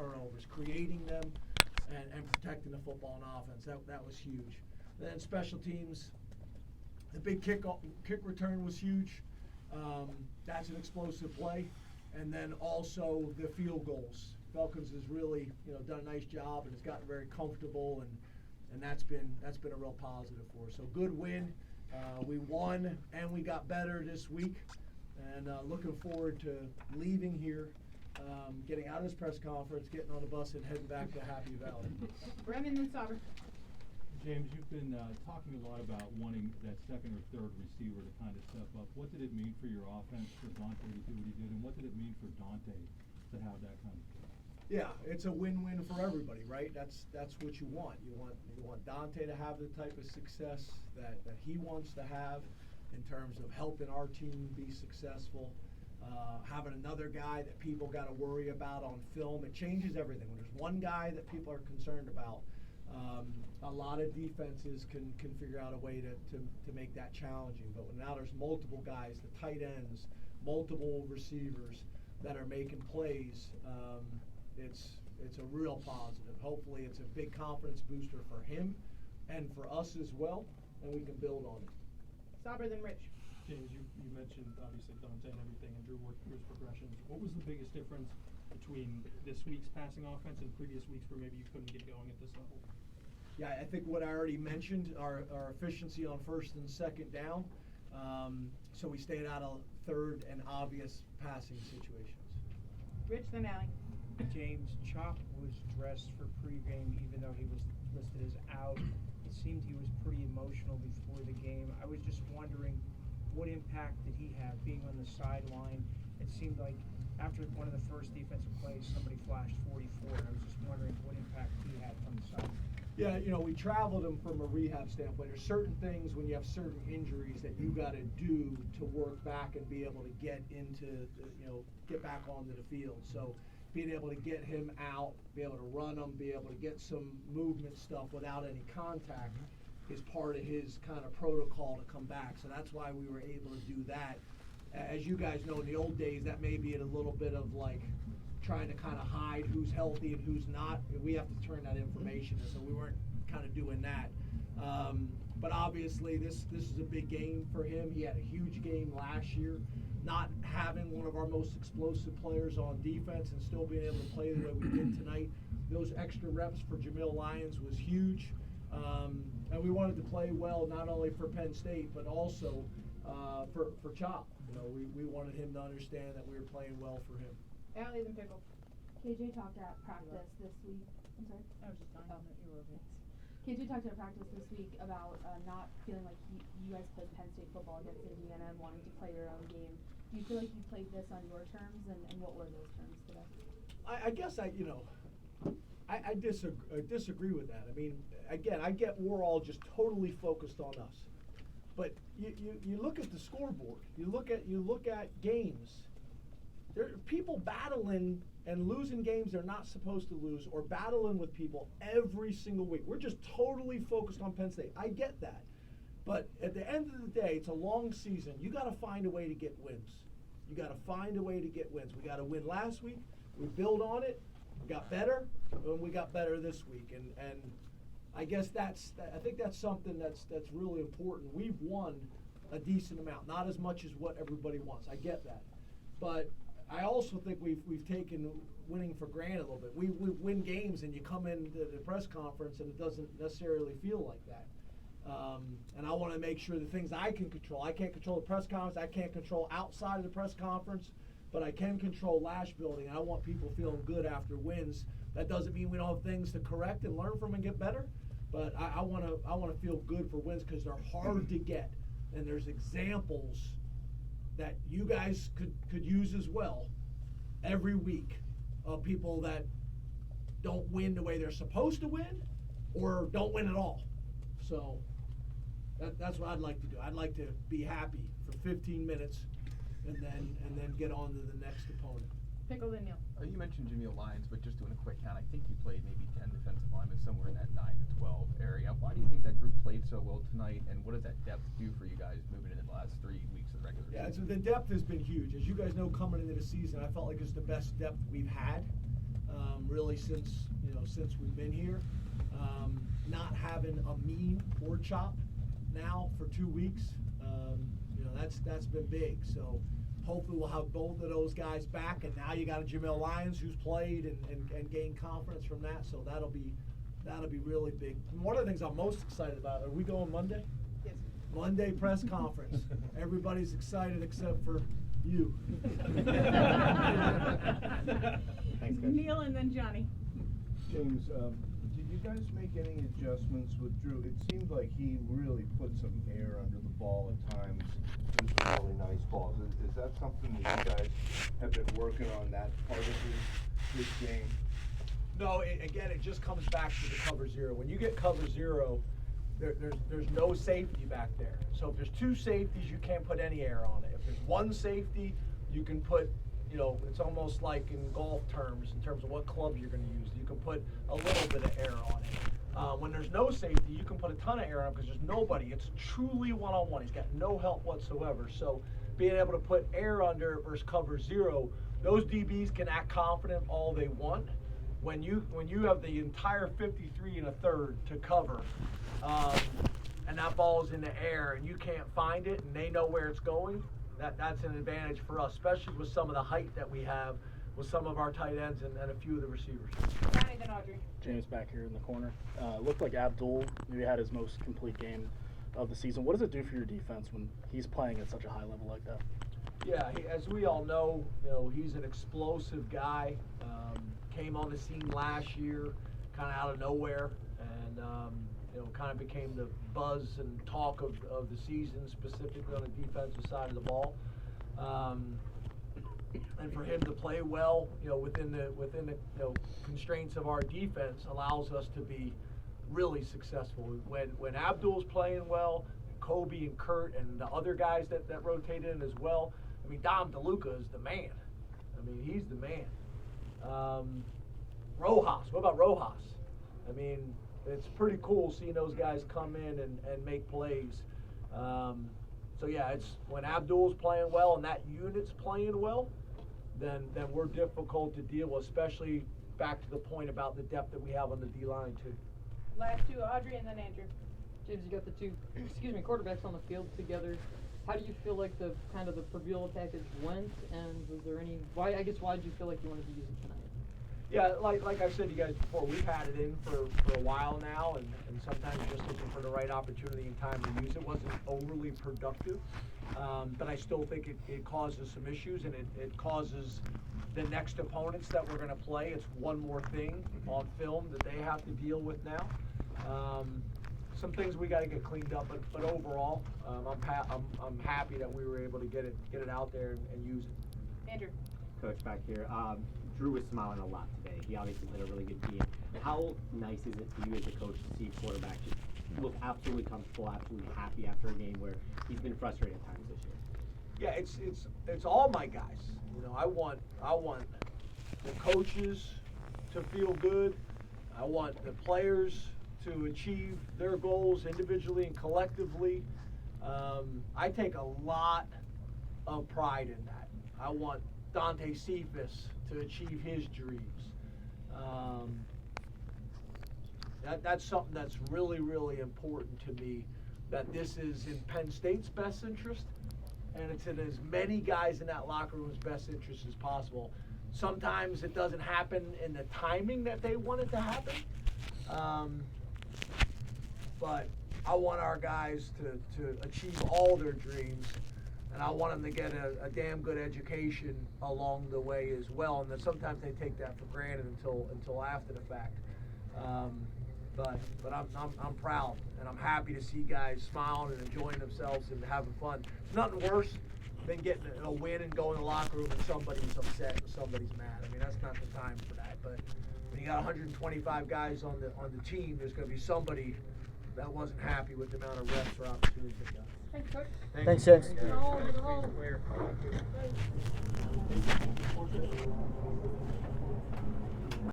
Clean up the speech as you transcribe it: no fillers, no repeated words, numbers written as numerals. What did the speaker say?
turnovers, creating them and protecting the football on offense. That was huge. Then special teams, the big kick return was huge. That's an explosive play. And then also the field goals. Falcons has really done a nice job and has gotten very comfortable, and that's been a real positive for us. So good win. We won and we got better this week, and looking forward to leaving here, getting out of this press conference, getting on the bus and heading back to Happy Valley. Bremen and Sauber. James, you've been talking a lot about wanting that second or third receiver to kind of step up. What did it mean for your offense for Dante to do what he did, and what did it mean for Dante to have that kind of play? Yeah, it's a win-win for everybody, right? That's what you want. You want Dante to have the type of success that he wants to have in terms of helping our team be successful. Having another guy that people got to worry about on film, it changes everything. When there's one guy that people are concerned about, a lot of defenses can figure out a way to make that challenging. But when now there's multiple guys, the tight ends, multiple receivers that are making plays, it's a real positive. Hopefully it's a big confidence booster for him and for us as well, and we can build on it. Sauber then Rich. James, you mentioned obviously Dante and everything and Drew worked through his progressions. What was the biggest difference between this week's passing offense and previous weeks where maybe you couldn't get going at this level? Yeah, I think what I already mentioned, our efficiency on first and second down, so we stayed out of third and obvious passing situations. Rich then Allie. James, Chop was dressed for pregame even though he was listed as out. It seemed he was pretty emotional before the game. I was just wondering what impact did he have being on the sideline? It seemed like after one of the first defensive plays, somebody flashed 44, and I was just wondering what impact he had from the sideline. Yeah, we traveled him from a rehab standpoint. There's certain things when you have certain injuries that you got to do to work back and be able to get into, get back onto the field. So being able to get him out, be able to run him, be able to get some movement stuff without any contact is part of his kind of protocol to come back. So that's why we were able to do that. As you guys know, in the old days, that may be a little bit of like trying to kind of hide who's healthy and who's not. We have to turn that information in, so we weren't kind of doing that. But obviously, this is a big game for him. He had a huge game last year. Not having one of our most explosive players on defense and still being able to play the way we did tonight, those extra reps for Jamil Lyons was huge. And we wanted to play well not only for Penn State, but also for Chop. We wanted him to understand that we were playing well for him. Allie then Pickle. KJ talked at practice this week. I'm sorry? I was just dying that you were okay. KJ talked at practice this week about not feeling like you guys played Penn State football against Indiana and wanting to play your own game. Do you feel like you played this on your terms, and what were those terms today? I guess I disagree with that. I mean, again, I get we're all just totally focused on us, but you look at the scoreboard, you look at games. There are people battling and losing games they're not supposed to lose, or battling with people every single week. We're just totally focused on Penn State. I get that. But at the end of the day, it's a long season. You got to find a way to get wins. You got to find a way to get wins. We got to win last week. We build on it. We got better, and we got better this week. And I guess I think that's something that's really important. We've won a decent amount, not as much as what everybody wants. I get that, but I also think we've taken winning for granted a little bit. We win games, and you come into the press conference, and it doesn't necessarily feel like that. And I want to make sure the things I can control. I can't control the press conference. I can't control outside of the press conference, but I can control lash building. And I want people feeling good after wins. That doesn't mean we don't have things to correct and learn from and get better, but I want to feel good for wins because they're hard to get, and there's examples that you guys could use as well every week of people that don't win the way they're supposed to win or don't win at all. So that's what I'd like to do. I'd like to be happy for 15 minutes and then get on to the next opponent. Pickle then Neil. You mentioned Jamil Lyons, but just doing a quick count, I think you played maybe 10 defensive linemen somewhere in that 9 to 12 area. Why do you think that group played so well tonight, and what does that depth do for you guys moving into the last 3 weeks of the regular season? Yeah, so the depth has been huge. As you guys know, coming into the season, I felt like it's the best depth we've had. really since we've been here. Not having a mean or chop now for 2 weeks, that's been big. So hopefully we'll have both of those guys back, and now you got a Jamil Lyons who's played and gained confidence from that. So that'll be really big. And one of the things I'm most excited about, are we going Monday? Yes. Monday press conference. Everybody's excited except for you. Thanks, guys. Neil and then Johnny. James, did you guys make any adjustments with Drew? It seemed like he really put some air under the ball at times. Threw some really nice balls. Is that something that you guys have been working on, that part of his game? No, it just comes back to the cover zero. When you get cover zero, there's no safety back there. So if there's two safeties, you can't put any air on it. If there's one safety, you can put, it's almost like in golf terms, in terms of what clubs you're going to use. You can put a little bit of air on it. When there's no safety, you can put a ton of air on it because there's nobody. It's truly one-on-one. He's got no help whatsoever. So being able to put air under it versus cover zero, those DBs can act confident all they want. When you have the entire 53 and a third to cover, and that ball's in the air and you can't find it and they know where it's going, that's an advantage for us, especially with some of the height that we have with some of our tight ends and a few of the receivers. Johnny, then Audrey. James back here in the corner. Looked like Abdul maybe had his most complete game of the season. What does it do for your defense when he's playing at such a high level like that? Yeah, as we all know, he's an explosive guy. Came on the scene last year, kind of out of nowhere, and kind of became the buzz and talk of the season, specifically on the defensive side of the ball. And for him to play well, within the constraints of our defense, allows us to be really successful. When Abdul's playing well, Kobe and Kurt and the other guys that rotate in as well. I mean, Dom DeLuca is the man. I mean, he's the man. Rojas, what about Rojas? I mean, it's pretty cool seeing those guys come in and make plays. So yeah, it's when Abdul's playing well and that unit's playing well, then we're difficult to deal with, especially back to the point about the depth that we have on the D-line too. Last two, Audrey and then Andrew. James, you got the two, quarterbacks on the field together. How do you feel like the Pavila package went, and was there any? Why did you feel like you wanted to use it tonight? Yeah, like I've said to you guys before, we've had it in for a while now, and sometimes just looking for the right opportunity and time to use it. Wasn't overly productive, but I still think it causes some issues, and it causes the next opponents that we're going to play. It's one more thing on film that they have to deal with now. Some things we got to get cleaned up, but overall, I'm happy that we were able to get it out there and use it. Andrew. Coach back here. Drew was smiling a lot today. He obviously played a really good game. How nice is it for you as a coach to see a quarterback just look absolutely comfortable, absolutely happy after a game where he's been frustrated at times this year? Yeah, it's all my guys. I want the coaches to feel good. I want the players to achieve their goals individually and collectively. I take a lot of pride in that. I want Dante Cephas to achieve his dreams. That's something that's really, really important to me, that this is in Penn State's best interest, and it's in as many guys in that locker room's best interest as possible. Sometimes it doesn't happen in the timing that they want it to happen, but I want our guys to achieve all their dreams, and I want them to get a damn good education along the way as well. And then sometimes they take that for granted until after the fact. But I'm proud, and I'm happy to see guys smiling and enjoying themselves and having fun. It's nothing worse than getting a win and going to the locker room and somebody's upset and somebody's mad. I mean, that's not the time for that. But when you got 125 guys on the team, there's going to be somebody that wasn't happy with the amount of reps or opportunities they got. Thanks, Coach. Thanks, James. Go home.